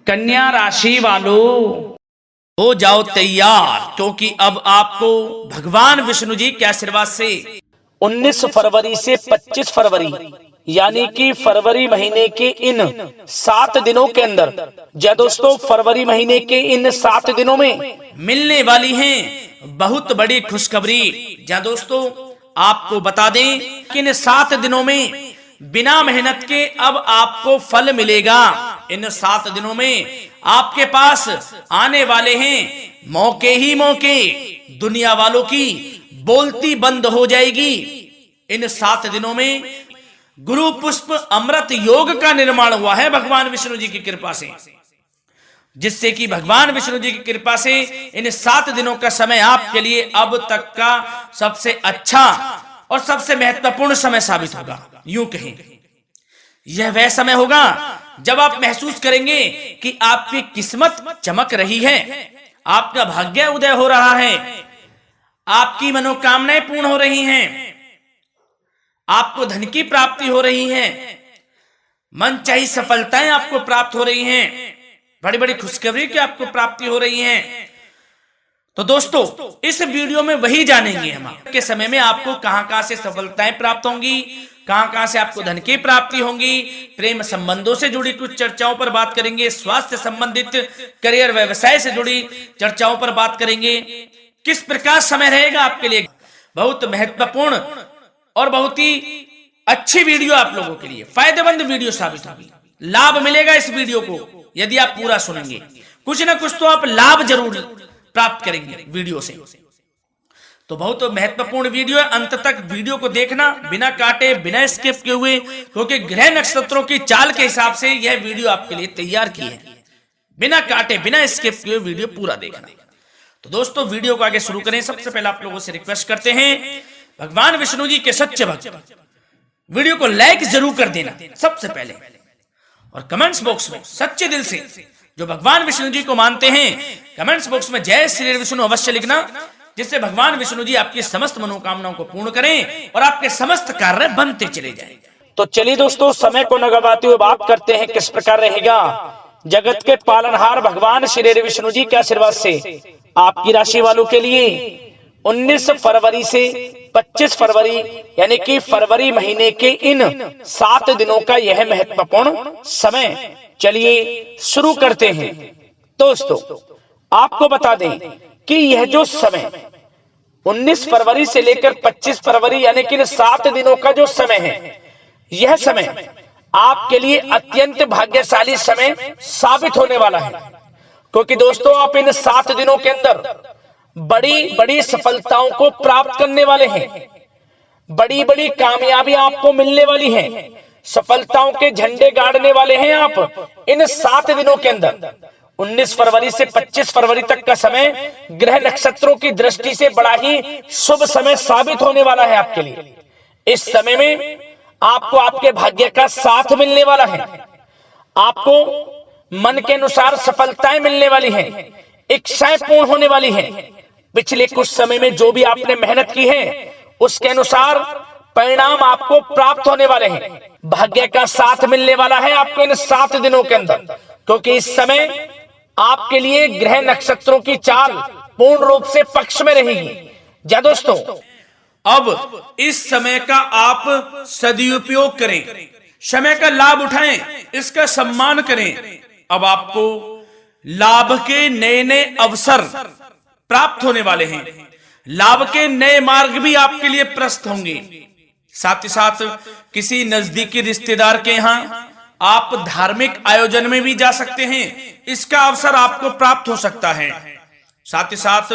कन्या राशि वालों हो जाओ तैयार, क्योंकि अब आपको भगवान विष्णु जी के आशीर्वाद से 19 फरवरी से 25 फरवरी यानी कि फरवरी महीने के इन 7 दिनों के अंदर, जय दोस्तों, फरवरी महीने के इन 7 दिनों में मिलने वाली हैं बहुत बड़ी खुशखबरी। जय दोस्तों, आपको बता दें कि इन 7 दिनों में बिना मेहनत के अब आपको फल मिलेगा। इन 7 दिनों में आपके पास आने वाले हैं मौके ही मौके। दुनिया वालों की बोलती बंद हो जाएगी। इन 7 दिनों में गुरु पुष्प अमृत योग का निर्माण हुआ है भगवान विष्णु जी की कृपा से, जिससे कि भगवान विष्णु जी की कृपा से इन 7 दिनों का समय आपके लिए अब तक का सबसे अच्छा और सबसे महत्वपूर्ण समय साबित होगा। यूं कहें, यह वह समय होगा जब आप महसूस करेंगे कि आपकी किस्मत चमक रही है, आपका भाग्य उदय हो रहा है, आपकी मनोकामनाएं पूर्ण हो रही हैं, आपको धन की प्राप्ति हो रही है, मनचाही सफलताएं आपको प्राप्त हो रही हैं, बड़ी बड़ी खुशखबरी की आपको प्राप्ति हो रही है। तो दोस्तों, इस वीडियो में वही जानेंगे हम के समय में आपको कहां से सफलताएं प्राप्त होंगी, कहां से आपको धन की प्राप्ति होंगी, प्रेम संबंधों से जुड़ी कुछ चर्चाओं पर बात करेंगे, स्वास्थ्य संबंधित करियर व्यवसाय से जुड़ी चर्चाओं पर बात करेंगे। किस प्रकार समय रहेगा आपके लिए, बहुत महत्वपूर्ण और बहुत ही अच्छी वीडियो आप लोगों के लिए, फायदेमंद वीडियो साबित होगी। लाभ मिलेगा इस वीडियो को यदि आप पूरा सुनेंगे, कुछ ना कुछ तो आप लाभ जरूर प्राप्त करेंगे वीडियो से। तो बहुत महत्वपूर्ण वीडियो है, अंत तक वीडियो को देखना, बिना काटे बिना स्किप किए हुए, क्योंकि ग्रह नक्षत्रों की चाल के हिसाब से यह वीडियो आपके लिए तैयार की है। बिना काटे बिना स्किप किए वीडियो पूरा देखना। तो दोस्तों, वीडियो को आगे शुरू करें। सबसे पहले आप लोगों से रिक्वेस्ट करते हैं, भगवान विष्णु जी के सच्चे भक्त वीडियो को लाइक जरूर कर देना सबसे पहले, और कमेंट्स बॉक्स में सच्चे दिल से जो भगवान विष्णु जी को मानते हैं, कमेंट्स बॉक्स में जय श्री विष्णु अवश्य लिखना, जिससे भगवान विष्णु जी आपकी समस्त मनोकामनाओं को पूर्ण करें और आपके समस्त कार्य बनते चले जाएं। तो चलिए दोस्तों, समय को न गवाते हुए बात करते हैं किस प्रकार रहेगा जगत के पालनहार भगवान श्री विष्णु जी के आशीर्वाद से आपकी राशि वालों के लिए 19 फरवरी से 25 फरवरी यानी कि फरवरी महीने के इन 7 दिनों का यह महत्वपूर्ण समय। चलिए शुरू करते हैं। दोस्तों, आपको बता दें कि यह जो समय 19 फरवरी से लेकर 25 फरवरी यानी कि 7 दिनों का जो समय है, यह समय आपके लिए अत्यंत भाग्यशाली समय साबित होने वाला है, क्योंकि दोस्तों आप इन 7 दिनों के अंदर बड़ी बड़ी सफलताओं को प्राप्त करने वाले हैं, बड़ी बड़ी कामयाबी आपको मिलने वाली है, सफलताओं के झंडे गाड़ने वाले हैं आप इन 7 दिनों के अंदर। 19 फरवरी से 25 फरवरी तक का समय ग्रह नक्षत्रों की दृष्टि से बड़ा ही शुभ समय साबित होने वाला है आपके लिए। इस समय में आपको आपके भाग्य का साथ मिलने वाला है, आपको मन के अनुसार सफलताएं मिलने वाली हैं, इच्छाएं पूर्ण होने वाली हैं। पिछले कुछ समय में जो भी आपने मेहनत की है उसके अनुसार परिणाम आपको प्राप्त होने वाले हैं। भाग्य का साथ मिलने वाला है आपको इन 7 दिनों के अंदर, क्योंकि इस समय आपके लिए ग्रह नक्षत्रों की चाल पूर्ण रूप से पक्ष में रहेगी। जा दोस्तों, अब इस समय का आप सदुपयोग करें, समय का लाभ उठाएं, इसका सम्मान करें। अब आपको लाभ के नए नए अवसर प्राप्त होने वाले हैं, लाभ के नए मार्ग भी आपके लिए प्रशस्त होंगे। साथ ही साथ किसी नजदीकी रिश्तेदार के यहाँ आप धार्मिक आयोजन में भी जा सकते हैं, इसका अवसर आपको प्राप्त हो सकता है। साथ ही साथ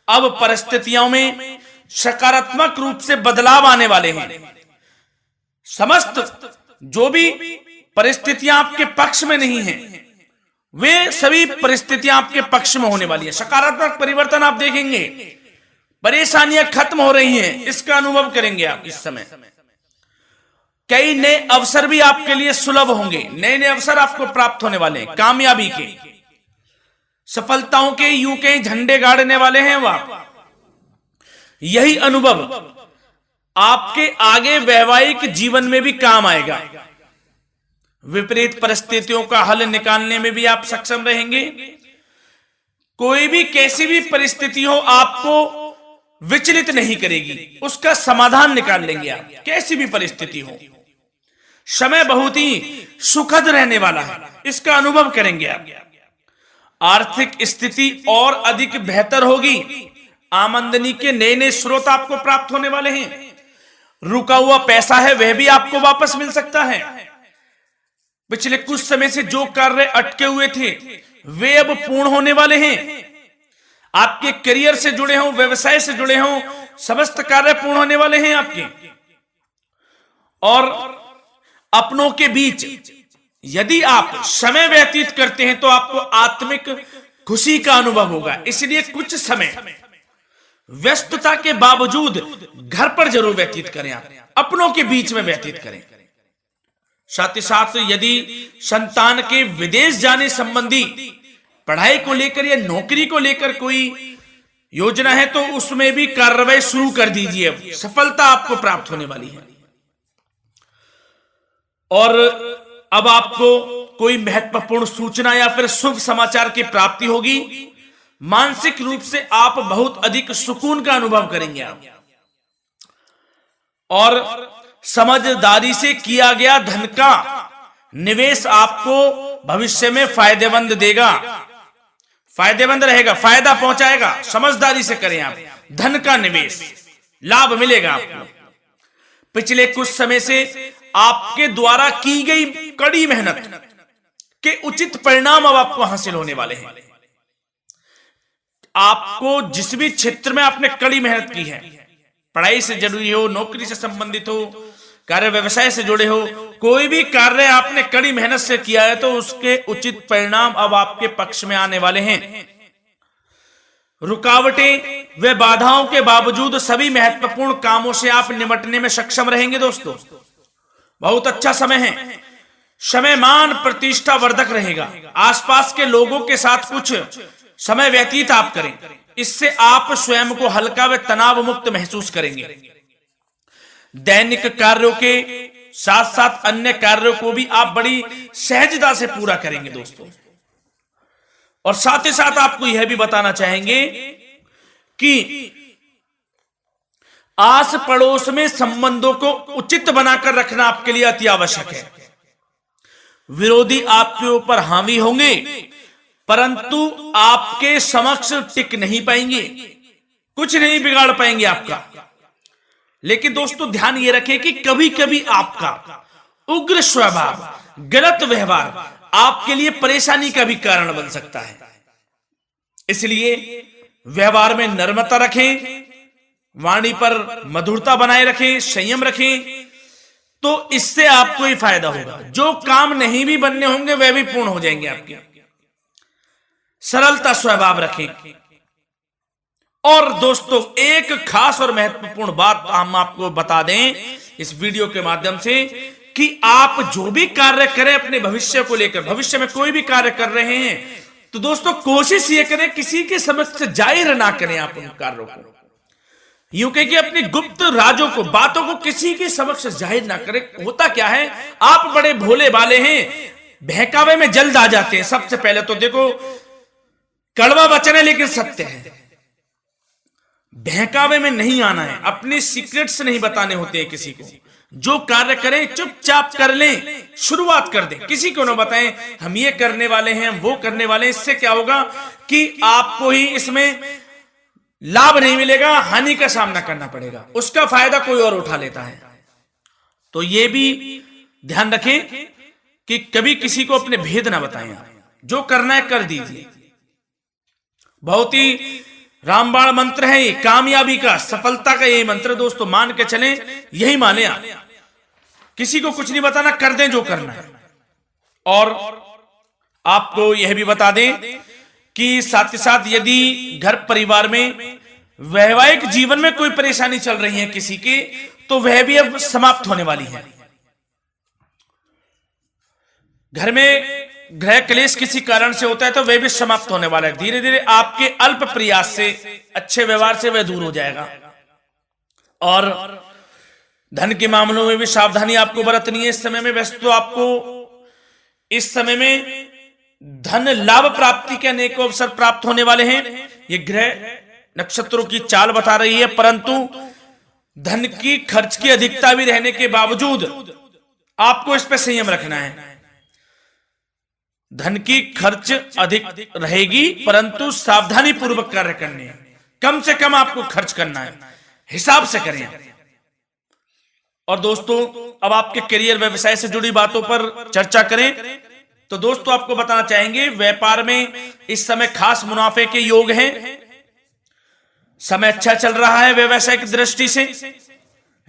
अब परिस्थितियों में सकारात्मक रूप से बदलाव आने वाले हैं। समस्त जो भी परिस्थितियां आपके पक्ष में नहीं हैं, वे सभी परिस्थितियां आपके पक्ष में होने वाली है। सकारात्मक परिवर्तन आप देखेंगे, परेशानियां खत्म हो रही हैं, इसका अनुभव करेंगे आप इस समय। कई नए अवसर भी आपके लिए सुलभ होंगे, नए नए अवसर आपको प्राप्त होने वाले हैं, कामयाबी के, सफलताओं के यूं के झंडे गाड़ने वाले हैं वह। यही अनुभव आपके आगे वैवाहिक जीवन में भी काम आएगा। विपरीत परिस्थितियों का हल निकालने में भी आप सक्षम रहेंगे। कोई भी कैसी भी परिस्थिति हो आपको विचलित नहीं करेगी, उसका समाधान निकाल लेंगे आप, कैसी भी परिस्थिति हो। समय बहुत ही सुखद रहने वाला है, इसका अनुभव करेंगे आप। आर्थिक स्थिति और अधिक बेहतर होगी। आमदनी के नए नए स्रोत आपको प्राप्त होने वाले हैं। रुका हुआ पैसा है वह भी आपको वापस मिल सकता है। पिछले कुछ समय से जो कार्य अटके हुए थे वे अब पूर्ण होने वाले हैं। आपके करियर से जुड़े हों, व्यवसाय से जुड़े हों, समस्त कार्य पूर्ण होने वाले हैं आपके। और अपनों के बीच यदि आप समय व्यतीत करते हैं तो आपको आत्मिक खुशी का अनुभव होगा। इसलिए कुछ समय व्यस्तता के बावजूद घर पर जरूर व्यतीत करें, आप अपनों के बीच में व्यतीत करें। साथ ही साथ यदि संतान के विदेश जाने संबंधी पढ़ाई को लेकर या नौकरी को लेकर कोई योजना है तो उसमें भी कार्रवाई शुरू कर दीजिए। अब सफलता आपको प्राप्त होने वाली है। और अब आपको कोई महत्वपूर्ण सूचना या फिर शुभ समाचार की प्राप्ति होगी। मानसिक रूप से आप बहुत अधिक सुकून का अनुभव करेंगे आप। और समझदारी से किया गया धन का निवेश आपको भविष्य में फायदेमंद देगा, फायदेमंद रहेगा, फायदा पहुंचाएगा। समझदारी से करें आप धन का निवेश, लाभ मिलेगा आपको। पिछले कुछ समय से आपके द्वारा की गई कड़ी मेहनत के उचित परिणाम अब आपको हासिल होने वाले हैं। आपको जिस भी क्षेत्र में आपने कड़ी मेहनत की है, पढ़ाई से जुड़ी हो, नौकरी से संबंधित हो, कार्य व्यवसाय से जुड़े हो, कोई भी कार्य आपने कड़ी मेहनत से किया है तो उसके उचित परिणाम अब आपके पक्ष में आने वाले हैं। रुकावटें व बाधाओं के बावजूद सभी महत्वपूर्ण कामों से आप निपटने में सक्षम रहेंगे। दोस्तों बहुत अच्छा समय है। समय मान प्रतिष्ठा वर्धक रहेगा। आसपास के लोगों के साथ कुछ समय व्यतीत आप करें, इससे आप स्वयं को हल्का व तनाव मुक्त महसूस करेंगे। दैनिक कार्यों के साथ साथ अन्य कार्यों को भी आप बड़ी सहजता से पूरा करेंगे दोस्तों। और साथ ही साथ आपको यह भी बताना चाहेंगे कि आस पड़ोस में संबंधों को उचित बनाकर रखना आपके लिए अति आवश्यक है। विरोधी आपके ऊपर हावी होंगे परंतु आपके समक्ष टिक नहीं पाएंगे, कुछ नहीं बिगाड़ पाएंगे आपका। लेकिन दोस्तों ध्यान ये रखें कि कभी कभी आपका उग्र स्वभाव, गलत व्यवहार आपके लिए परेशानी का भी कारण बन सकता है। इसलिए व्यवहार में नम्रता रखें, वाणी पर मधुरता बनाए रखें, संयम रखें, तो इससे आपको ही फायदा होगा। जो काम नहीं भी बनने होंगे वह भी पूर्ण हो जाएंगे आपके। सरलता स्वभाव रखें। और दोस्तों एक खास और महत्वपूर्ण बात हम आपको बता दें इस वीडियो के माध्यम से कि आप जो भी कार्य करें अपने भविष्य को लेकर, भविष्य में कोई भी कार्य कर रहे हैं तो दोस्तों कोशिश ये करें किसी के समक्ष जाहिर ना करें आप उन कार्यों को। यूं कह कि अपनी गुप्त राजों को, बातों को किसी के समक्ष जाहिर ना करें। होता क्या है, आप बड़े भोले भाले हैं, बहकावे में जल्द आ जाते हैं। सबसे पहले तो देखो कड़वा वचन है लेकिन सत्य है। बहकावे में नहीं आना है, अपने सीक्रेट्स नहीं बताने होते हैं किसी को। जो कार्य करें चुपचाप कर लें, शुरुआत कर दें, किसी को ना बताएं हम ये करने वाले हैं, वो करने वाले हैं। इससे क्या होगा कि आपको ही इसमें लाभ नहीं मिलेगा, हानि का सामना करना पड़ेगा, उसका फायदा कोई और उठा लेता है। तो ये भी ध्यान रखें कि कभी किसी को अपने भेद ना बताएं। जो करना है कर दीजिए। बहुत ही रामबाण मंत्र है ये, कामयाबी का, सफलता का यही मंत्र दोस्तों। मान के चलें, यही माने आप। किसी को कुछ नहीं बताना, कर दें जो करना है। और आपको यह भी बता दें कि साथ ही साथ यदि घर परिवार में वैवाहिक जीवन में कोई परेशानी चल रही है किसी की, तो वह भी अब समाप्त होने वाली है। घर में गृह क्लेश किसी कारण से होता है तो वह भी समाप्त होने वाला है। धीरे धीरे आपके अल्प प्रयास से, अच्छे व्यवहार से वह दूर हो जाएगा। और धन के मामलों में भी सावधानी आपको बरतनी है इस समय में। वैसे तो आपको इस समय में धन लाभ प्राप्ति के अनेक अवसर प्राप्त होने वाले हैं। ये ग्रह नक्षत्रों की चाल बता रही है, परंतु धन की खर्च की अधिकता भी रहने के बावजूद आपको इस पर संयम रखना है। धन की खर्च अधिक रहेगी, परंतु सावधानी पूर्वक कार्य करने हैं। कम से कम आपको खर्च करना है, हिसाब से करें। और दोस्तों, अब आपके करियर व्यवसाय से जुड़ी बातों पर चर्चा करें तो दोस्तों आपको बताना चाहेंगे, व्यापार में इस समय खास मुनाफे के योग हैं। समय अच्छा चल रहा है, व्यवसाय की दृष्टि से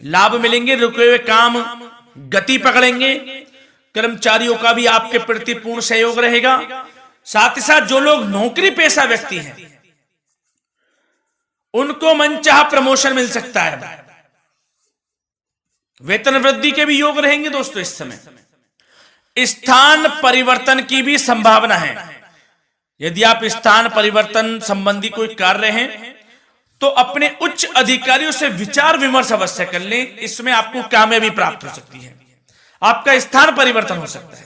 लाभ मिलेंगे, रुके हुए काम गति पकड़ेंगे। कर्मचारियों का भी आपके प्रति पूर्ण सहयोग रहेगा। साथ ही साथ जो लोग नौकरी पेशा व्यक्ति हैं उनको मनचाहा प्रमोशन मिल सकता है। वेतन वृद्धि के भी योग रहेंगे दोस्तों। इस समय स्थान परिवर्तन की भी संभावना है। यदि आप स्थान परिवर्तन संबंधी कोई कार्य हैं तो अपने उच्च अधिकारियों से विचार विमर्श अवश्य कर लें। इसमें आपको कामयाबी प्राप्त हो सकती है, आपका स्थान परिवर्तन हो सकता है।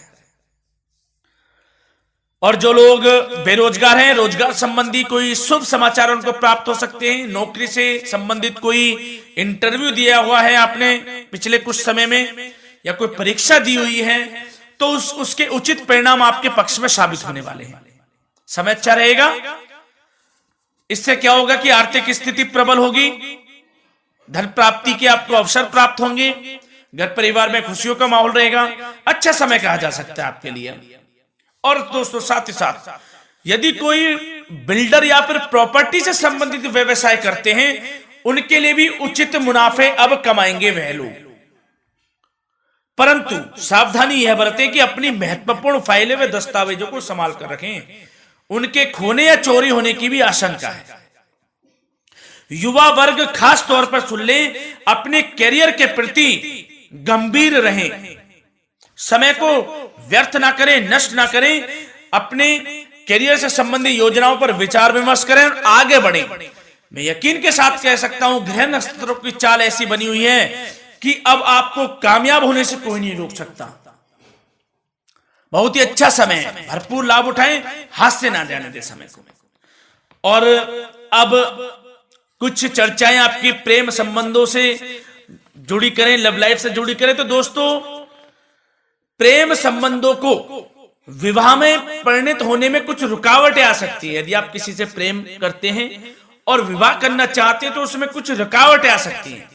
और जो लोग बेरोजगार हैं, रोजगार संबंधी कोई शुभ समाचार उनको प्राप्त हो सकते हैं। नौकरी से संबंधित कोई इंटरव्यू दिया हुआ है आपने पिछले कुछ समय में, या कोई परीक्षा दी हुई है, तो उसके उचित परिणाम आपके पक्ष में साबित होने वाले हैं। समय अच्छा रहेगा। इससे क्या होगा कि आर्थिक स्थिति प्रबल होगी, धन प्राप्ति के आपको अवसर प्राप्त होंगे, घर परिवार में खुशियों का माहौल रहेगा। अच्छा समय कहा जा सकता है आपके लिए। और दोस्तों, साथ ही साथ यदि कोई बिल्डर या फिर प्रॉपर्टी से संबंधित व्यवसाय करते हैं, उनके लिए भी उचित मुनाफे अब कमाएंगे वह लोग। परंतु सावधानी यह बरतें कि अपनी महत्वपूर्ण फाइलें व दस्तावेजों को संभाल कर रखें। उनके खोने या चोरी होने की भी आशंका है। युवा वर्ग खास तौर पर सुन लें, अपने करियर के प्रति गंभीर रहें। समय को व्यर्थ ना करें, नष्ट ना करें। अपने करियर से संबंधित योजनाओं पर विचार विमर्श करें और आगे बढ़ें। मैं यकीन के साथ कह सकता हूं, ग्रह नक्षत्रों की चाल ऐसी बनी हुई है कि अब आपको कामयाब होने से कोई नहीं रोक सकता। बहुत ही अच्छा समय है, भरपूर लाभ उठाएं, हाथ से ना जाने दे समय को। और अब कुछ चर्चाएं आपकी प्रेम संबंधों से जुड़ी करें, लव लाइफ से जुड़ी करें। तो दोस्तों, प्रेम संबंधों को विवाह में परिणत होने में कुछ रुकावटें आ सकती है। यदि आप किसी से प्रेम करते हैं और विवाह करना चाहते हैं तो उसमें कुछ रुकावटें आ सकती हैं,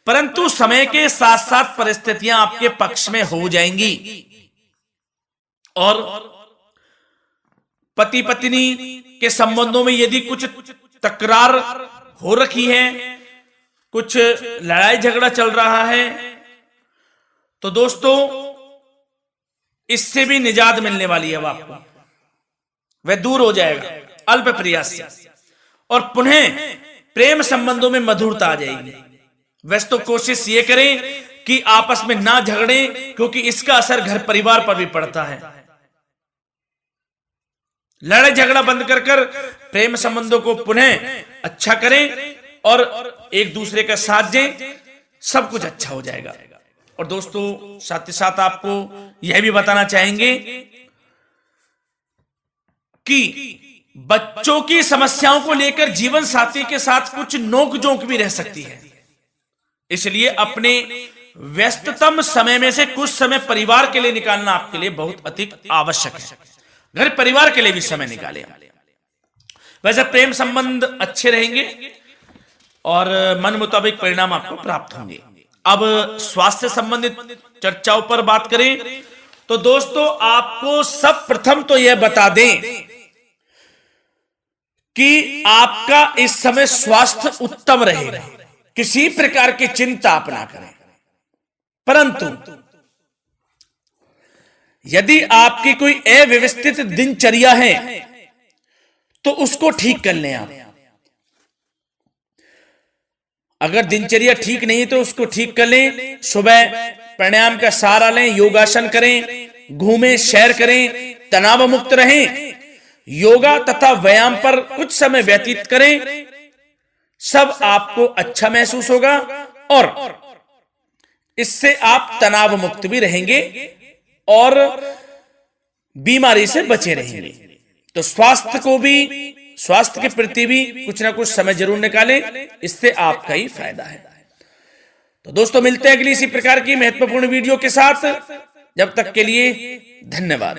परंतु समय के साथ साथ परिस्थितियां आपके पक्ष में हो जाएंगी। और पति पत्नी के संबंधों में यदि कुछ तकरार हो रखी है, कुछ लड़ाई झगड़ा चल रहा है, तो दोस्तों इससे भी निजात मिलने वाली है। अब आपको वह दूर हो जाएगा अल्प प्रयास से, और पुनः प्रेम संबंधों में मधुरता आ जाएगी। वैसे तो कोशिश ये करें कि आपस में ना झगड़े, क्योंकि इसका असर घर परिवार पर भी पड़ता है। लड़ाई झगड़ा बंद कर कर प्रेम संबंधों को पुनः अच्छा करें और एक दूसरे का साथ दें, सब कुछ अच्छा हो जाएगा। और दोस्तों, साथ ही साथ आपको यह भी बताना चाहेंगे कि बच्चों की समस्याओं को लेकर जीवन साथी के साथ कुछ नोकझोंक भी रह सकती है। इसलिए अपने व्यस्ततम समय में से कुछ समय परिवार के लिए निकालना आपके लिए बहुत अधिक आवश्यक है। घर परिवार के लिए भी समय निकालें। वैसे प्रेम संबंध अच्छे रहेंगे और मन मुताबिक परिणाम आपको प्राप्त होंगे। अब स्वास्थ्य संबंधित चर्चाओं पर बात करें तो दोस्तों, आपको सब प्रथम तो यह बता दें कि आपका इस समय स्वास्थ्य उत्तम रहेगा। किसी प्रकार की चिंता आप ना करें। परंतु यदि आपकी कोई अव्यवस्थित दिनचर्या है तो उसको ठीक कर लें आप। अगर दिनचर्या ठीक नहीं है तो उसको ठीक कर लें। सुबह प्राणायाम का सहारा लें, योगासन करें, घूमें, सैर करें, तनाव मुक्त रहें, योगा तथा व्यायाम पर कुछ समय व्यतीत करें। सब आपको अच्छा महसूस होगा और इससे आप तनाव मुक्त भी रहेंगे और बीमारी से बचे रहेंगे। तो स्वास्थ्य के प्रति भी कुछ ना कुछ समय जरूर निकालें, इससे आपका ही फायदा है। तो दोस्तों मिलते हैं अगली इसी प्रकार की महत्वपूर्ण वीडियो के साथ। जब तक के लिए धन्यवाद।